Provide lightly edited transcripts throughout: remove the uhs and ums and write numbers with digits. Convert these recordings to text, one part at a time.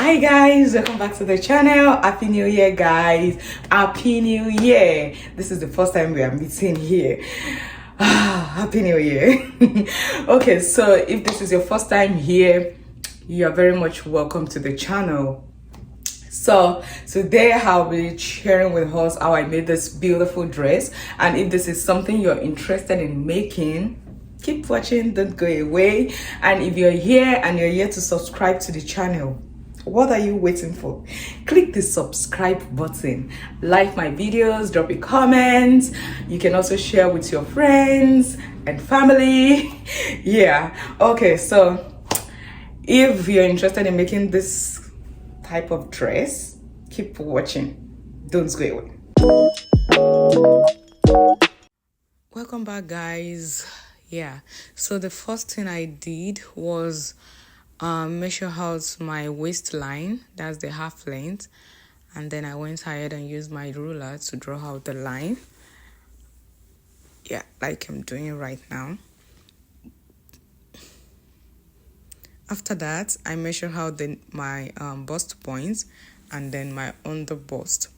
Hi guys, welcome back to the channel. Happy New Year guys. Happy New Year. This is the first time we are meeting here. Happy New Year. Okay, so if this is your first time here, you are very much welcome to the channel. So today I'll be sharing with us how I made this beautiful dress, and if this is something you're interested in making, keep watching, don't go away. And if you're here and you're here to subscribe to the channel, what are you waiting for? Click the subscribe button, like my videos, drop a comment. You can also share with your friends and family. Yeah, okay, so if you're interested in making this type of dress, keep watching, don't go away. Welcome back guys. Yeah, so the first thing I did was measure out my waistline, that's the half length, and then I went ahead and used my ruler to draw out the line, yeah, like I'm doing right now. After that, I measure out my bust points and then my under bust,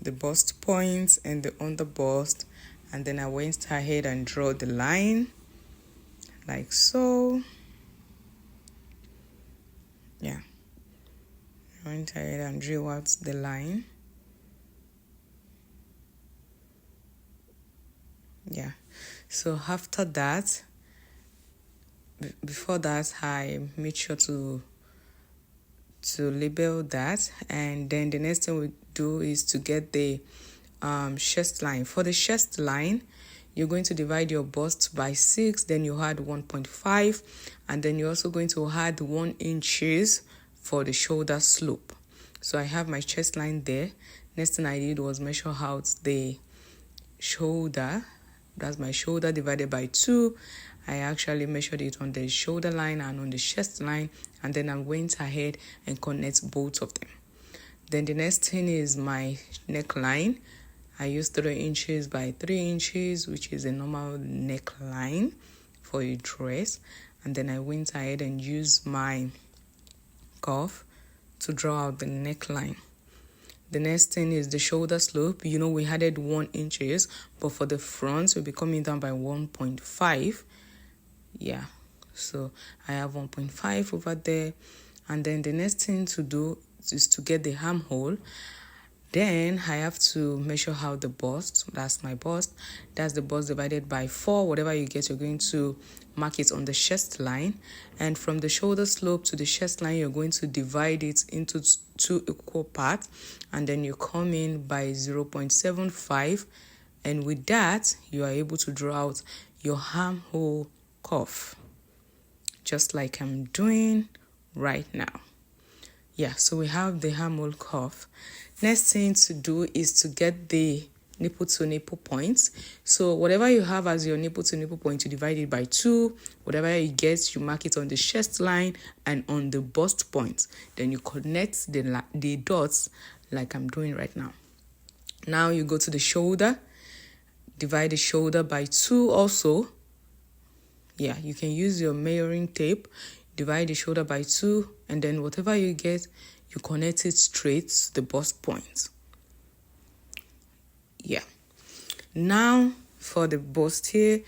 the bust points and the under bust, and then I went ahead and draw the line like so. Yeah, I went ahead and drew out the line. Yeah, so after that, before that, I made sure to label that, and then the next thing we do is to get the chest line. For the chest line, you're going to divide your bust by 6, then you add 1.5, and then you're also going to add 1 inches for the shoulder slope. So I have my chest line there. Next thing I did was measure out the shoulder. That's my shoulder divided by 2. I actually measured it on the shoulder line and on the chest line, and then I went ahead and connect both of them. Then the next thing is my neckline. I used 3 inches by 3 inches, which is a normal neckline for a dress. And then I went ahead and used my cuff to draw out the neckline. The next thing is the shoulder slope. You know, we added 1 inches, but for the front, we'll be coming down by 1.5. Yeah, so I have 1.5 over there. And then the next thing to do is to get the armhole. Then I have to measure out the bust. That's my bust. That's the bust divided by 4. Whatever you get, you're going to mark it on the chest line. And from the shoulder slope to the chest line, you're going to divide it into 2 equal parts. And then you come in by 0.75. And with that, you are able to draw out your armhole cuff, just like I'm doing right now. Yeah, so we have the armhole cuff. Next thing to do is to get the nipple to nipple points. So whatever you have as your nipple to nipple point, you divide it by 2. Whatever you get, you mark it on the chest line and on the bust point. Then you connect the dots like I'm doing right now. Now you go to the shoulder, divide the shoulder by 2 also. Yeah, you can use your measuring tape, divide the shoulder by 2, and then whatever you get, you connect it straight to the bust point. Yeah. Now for the bustier,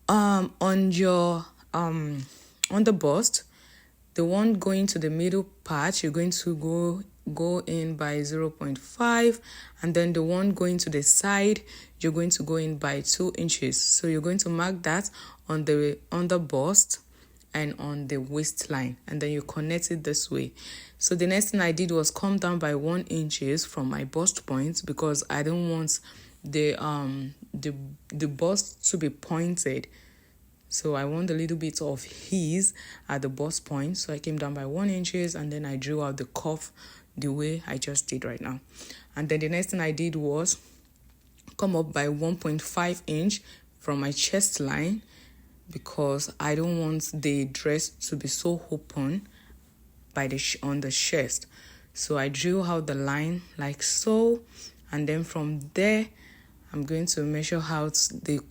on your on the bust, the one going to the middle part, you're going to go in by 0.5, and then the one going to the side, you're going to go in by 2 inches. So you're going to mark that on the bust and on the waistline, and then you connect it this way. So the next thing I did was come down by 1 inches from my bust point, because I don't want the bust to be pointed. So I want a little bit of ease at the bust point. So I came down by 1 inches, and then I drew out the cuff the way I just did right now. And then the next thing I did was come up by 1.5 inch from my chest line, because I don't want the dress to be so open by on the chest. So I drew out the line like so, and then from there I'm going to measure out the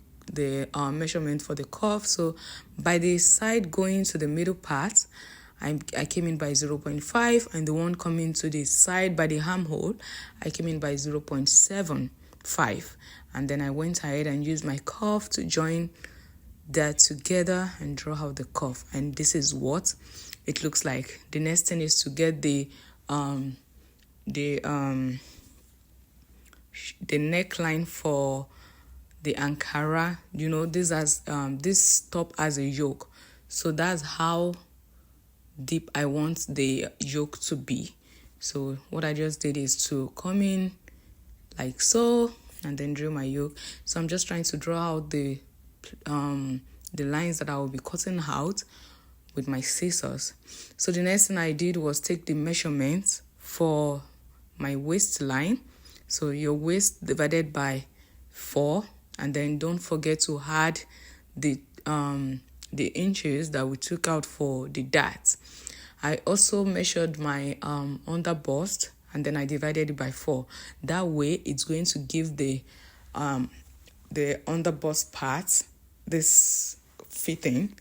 measurement for the cuff. So by the side going to the middle part, I came in by 0.5, and the one coming to the side by the armhole, I came in by 0.75. And then I went ahead and used my curve to join that together and draw out the curve. And this is what it looks like. The next thing is to get the neckline for the Ankara. You know, this top as a yoke, so that's how deep I want the yoke to be. So what I just did is to come in like so and then draw my yoke. So I'm just trying to draw out the lines that I will be cutting out with my scissors. So the next thing I did was take the measurements for my waistline. So your waist divided by 4, and then don't forget to add the inches that we took out for the dart. I also measured my under bust, and then I divided it by 4. That way it's going to give the under bust part this fitting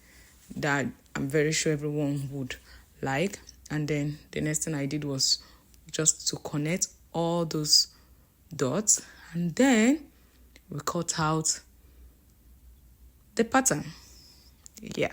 that I'm very sure everyone would like. And then the next thing I did was just to connect all those dots, and then we cut out the pattern. Yeah.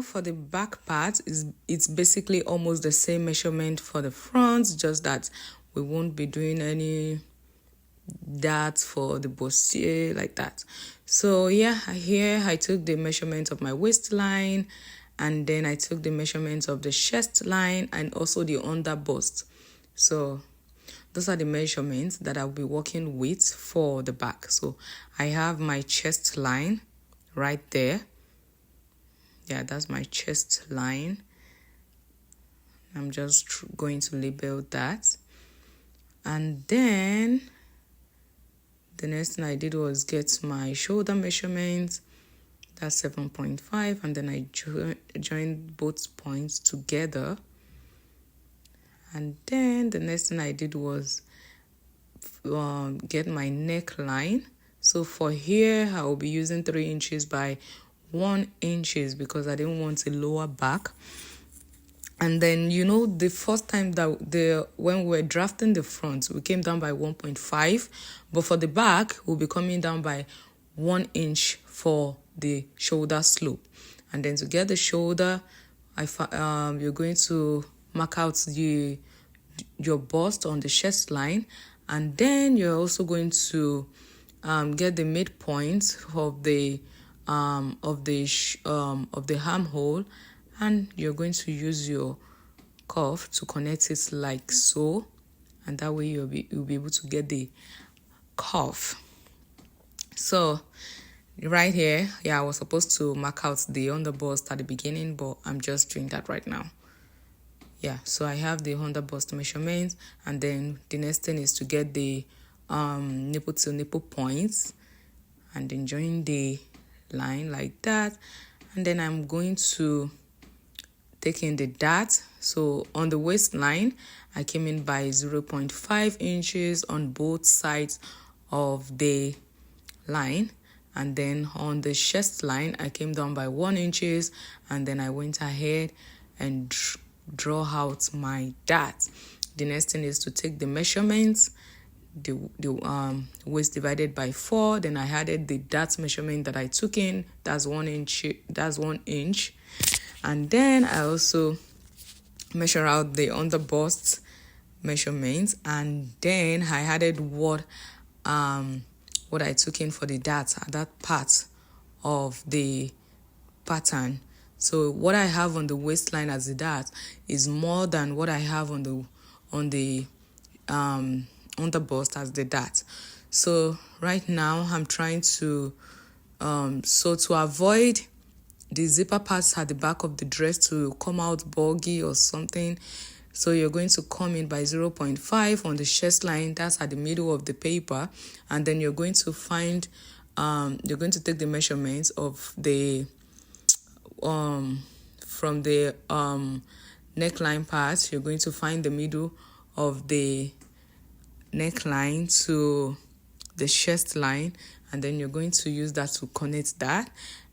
For the back part, it's basically almost the same measurement for the front, just that we won't be doing any darts for the bustier like that. So yeah, here I took the measurement of my waistline, and then I took the measurements of the chest line and also the under bust. So those are the measurements that I'll be working with for the back. So I have my chest line right there. Yeah, that's my chest line. I'm just going to label that. And then the next thing I did was get my shoulder measurement. That's 7.5. And then I joined both points together. And then the next thing I did was get my neckline. So for here, I will be using 3 inches by 1 inch because I didn't want a lower back. And then, you know, the first time that when we were drafting the front, we came down by 1.5, but for the back, we'll be coming down by 1 inch for the shoulder slope. And then to get the shoulder, you're going to mark out your bust on the chest line, and then you're also going to get the midpoint of the armhole, and you're going to use your curve to connect it like so, and that way you'll be able to get the curve. So right here, yeah, I was supposed to mark out the underbust at the beginning, but I'm just doing that right now. Yeah, so I have the underbust measurements, and then the next thing is to get the nipple to nipple points, and then join the line like that. And then I'm going to take in the dart. So on the waistline, I came in by 0.5 inches on both sides of the line, and then on the chest line I came down by 1 inches, and then I went ahead and draw out my dart. The next thing is to take the measurements, the waist divided by 4. Then I added the dart measurement that I took in. That's 1 inch. And then I also measure out the underbust measurements, and then I added what I took in for the dart at that part of the pattern. So what I have on the waistline as the dart is more than what I have on the underbust as the dart. So right now I'm trying to so to avoid the zipper parts at the back of the dress to come out bulgy or something, so you're going to come in by 0.5 on the chest line, that's at the middle of the paper, and then you're going to find you're going to take the measurements of the from the neckline part. You're going to find the middle of the neckline to the chest line, and then you're going to use that to connect that.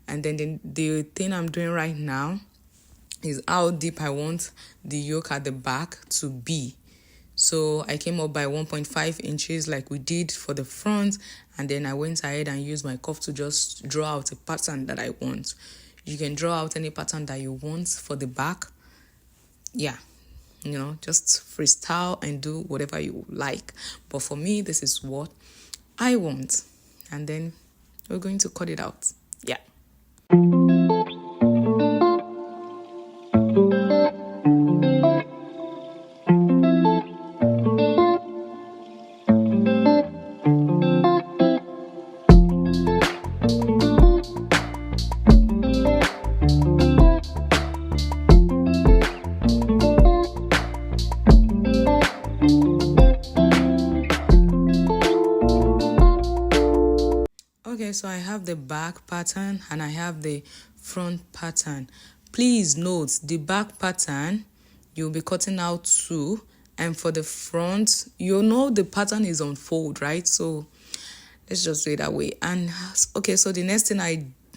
And then the thing I'm doing right now is how deep I want the yoke at the back to be. So I came up by 1.5 inches like we did for the front, and then I went ahead and used my cuff to just draw out a pattern that I want. You can draw out any pattern that you want for the back. Yeah, just freestyle and do whatever you like. But for me, this is what I want. And then we're going to cut it out. Yeah. Okay, so I have the back pattern and I have the front pattern. Please note the back pattern you'll be cutting out 2, and for the front, the pattern is on fold, right? So let's just do it that way. And okay, so the next thing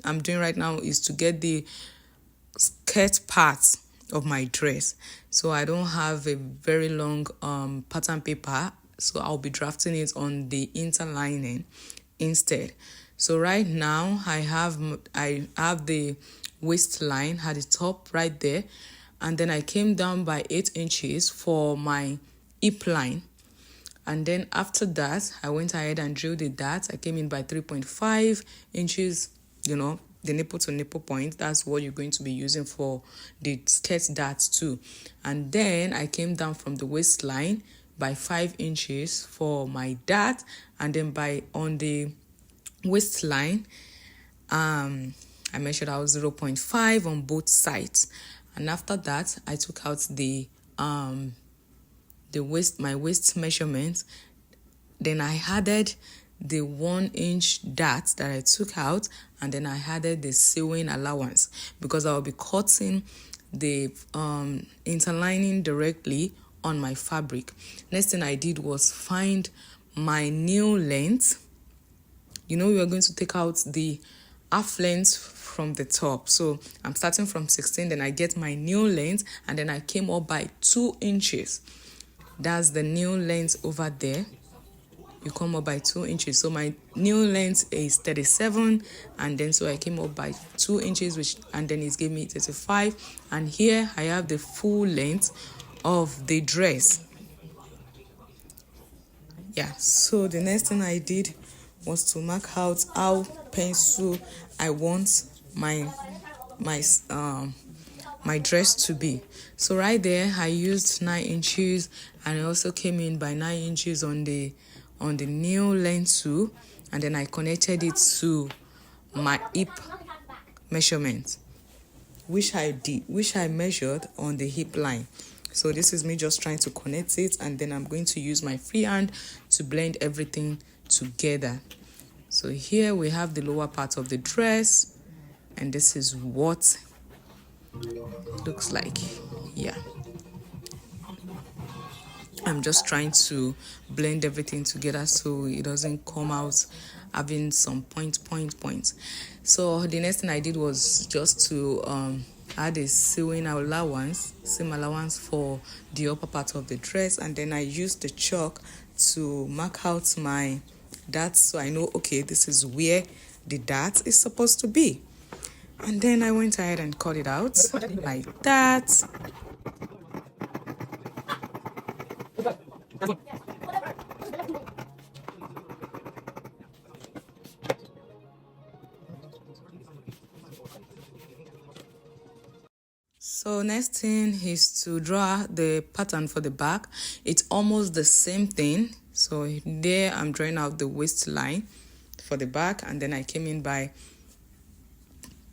I'm doing right now is to get the skirt part of my dress. So I don't have a very long pattern paper, so I'll be drafting it on the interlining instead. So right now I have the waistline at the top right there, and then I came down by 8 inches for my hip line. And then after that, I went ahead and drew the dart. I came in by 3.5 inches, the nipple to nipple point. That's what you're going to be using for the skirt dart too. And then I came down from the waistline by 5 inches for my dart, and then on the waistline, I measured out 0.5 on both sides. And after that, I took out my waist measurement. Then I added the 1 inch dart that I took out, and then I added the sewing allowance because I will be cutting the interlining directly on my fabric. Next thing I did was find my new length. We are going to take out the half length from the top. So I'm starting from 16, then I get my new length, and then I came up by 2 inches. That's the new length over there. You come up by 2 inches. So my new length is 37, and then so I came up by 2 inches, and then it gave me 35. And here I have the full length of the dress. Yeah, so the next thing I did was to mark out how pencil I want my dress to be. So right there I used 9 inches, and I also came in by 9 inches on the new length too, and then I connected it to my hip measurement, which I measured on the hip line. So this is me just trying to connect it, and then I'm going to use my free hand to blend everything together. So here we have the lower part of the dress, and this is what it looks like. Yeah, I'm just trying to blend everything together so it doesn't come out having some points. So the next thing I did was just to add a seam allowance for the upper part of the dress, and then I used the chalk to mark out my dart, so I know, okay, this is where the dart is supposed to be. And then I went ahead and cut it out like that. So next thing is to draw the pattern for the back. It's almost the same thing. So there I'm drawing out the waistline for the back, and then I came in by,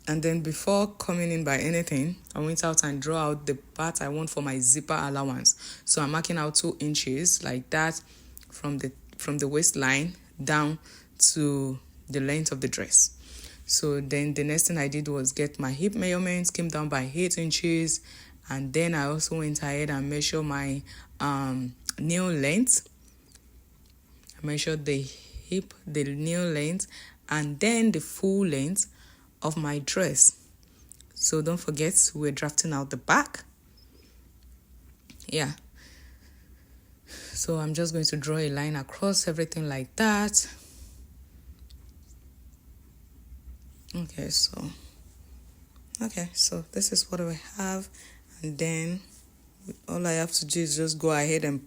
and then before coming in by anything, I went out and draw out the part I want for my zipper allowance. So I'm marking out 2 inches like that from the waistline down to the length of the dress. So then the next thing I did was get my hip measurements, came down by 8 inches, and then I also went ahead and measured my nail length. I measured the hip, the nail length, and then the full length of my dress. So don't forget, we're drafting out the back. Yeah. So I'm just going to draw a line across everything like that. Okay, so this is what we have, and then all I have to do is just go ahead and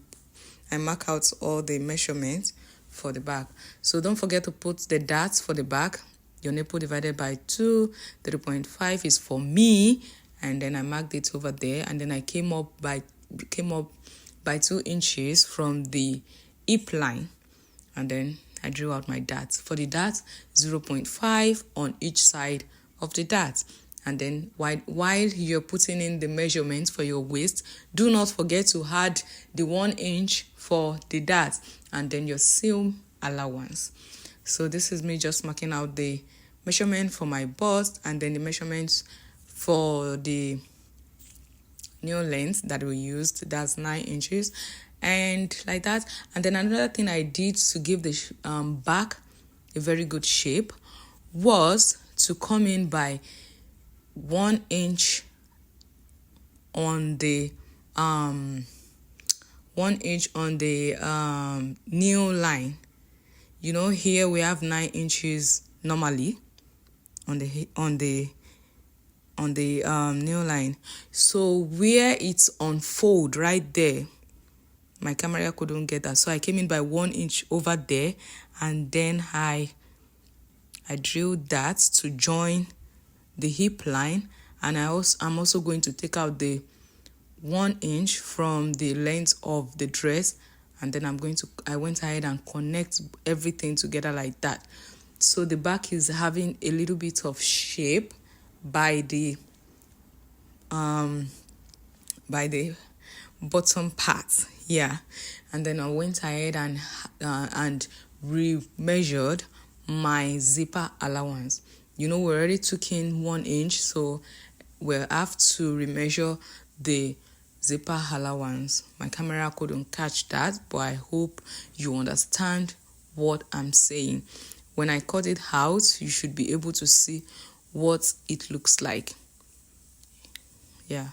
mark out all the measurements for the back. So don't forget to put the darts for the back. Your nipple divided by 2, 3.5 is for me, and then I marked it over there, and then I came up by 2 inches from the hip line, and then I drew out my darts. For the darts, 0.5 on each side of the dart. And then while you're putting in the measurements for your waist, do not forget to add the 1 inch for the dart and then your seam allowance. So this is me just marking out the measurement for my bust and then the measurements for the nail length that we used. That's 9 inches. And like that. And then another thing I did to give the back a very good shape was to come in by 1 inch on the 1 inch on the nail line. You know, here we have 9 inches normally on the nail line. So where it's unfold right there, my camera couldn't get that, so I came in by 1 inch over there, and then I drilled that to join the hip line, and I'm also going to take out the 1 inch from the length of the dress, and then I went ahead and connect everything together like that. So the back is having a little bit of shape by the bottom part, yeah. And then I went ahead and re-measured my zipper allowance. You know, we already took in 1 inch, so we'll have to remeasure the zipper allowance. My camera couldn't catch that, but I hope you understand what I'm saying. When I cut it out, you should be able to see what it looks like. Yeah.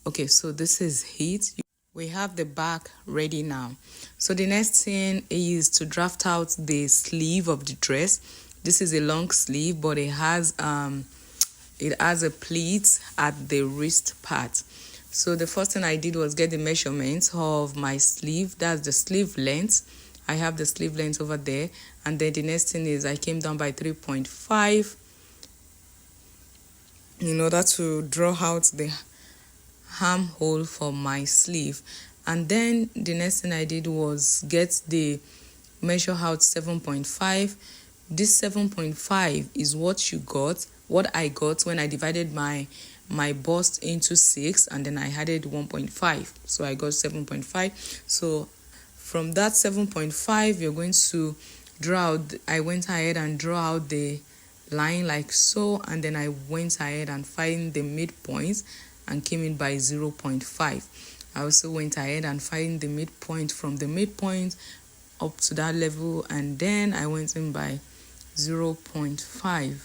Okay, so this is it. We have the back ready now. So the next thing is to draft out the sleeve of the dress. This is a long sleeve, but it has a pleat at the wrist part. So the first thing I did was get the measurements of my sleeve. That's the sleeve length. I have the sleeve length over there. And then the next thing is I came down by 3.5 in order to draw out the armhole for my sleeve. And then the next thing I did was get the measure out 7.5. This 7.5 is what I got when I divided my bust into 6, and then I added 1.5, so I got 7.5. So from that 7.5, you're going to draw out. I went ahead and draw out the line like so, and then I went ahead and find the midpoint and came in by 0.5. I also went ahead and find the midpoint from the midpoint up to that level, and then I went in by 0.5.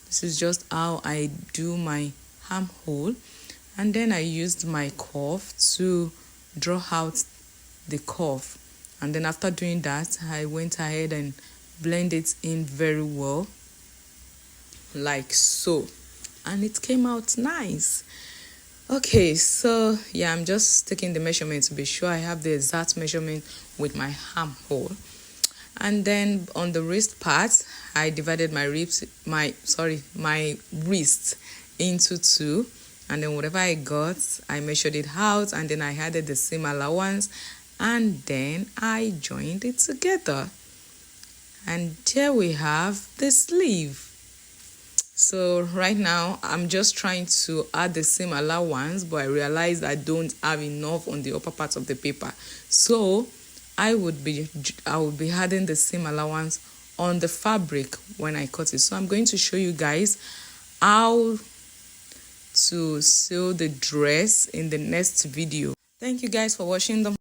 This is just how I do my armhole, and then I used my curve to draw out the curve, and then after doing that, I went ahead and blend it in very well like so. and it came out nice. Okay, so yeah, I'm just taking the measurement to be sure I have the exact measurement with my armhole. And then on the wrist part, I divided my wrist into two, and then whatever I got, I measured it out, and then I added the seam allowance, and then I joined it together. And here we have the sleeve. So right now I'm just trying to add the seam allowance, but I realized I don't have enough on the upper part of the paper. So I would be adding the seam allowance on the fabric when I cut it. So I'm going to show you guys how to sew the dress in the next video. Thank you guys for watching.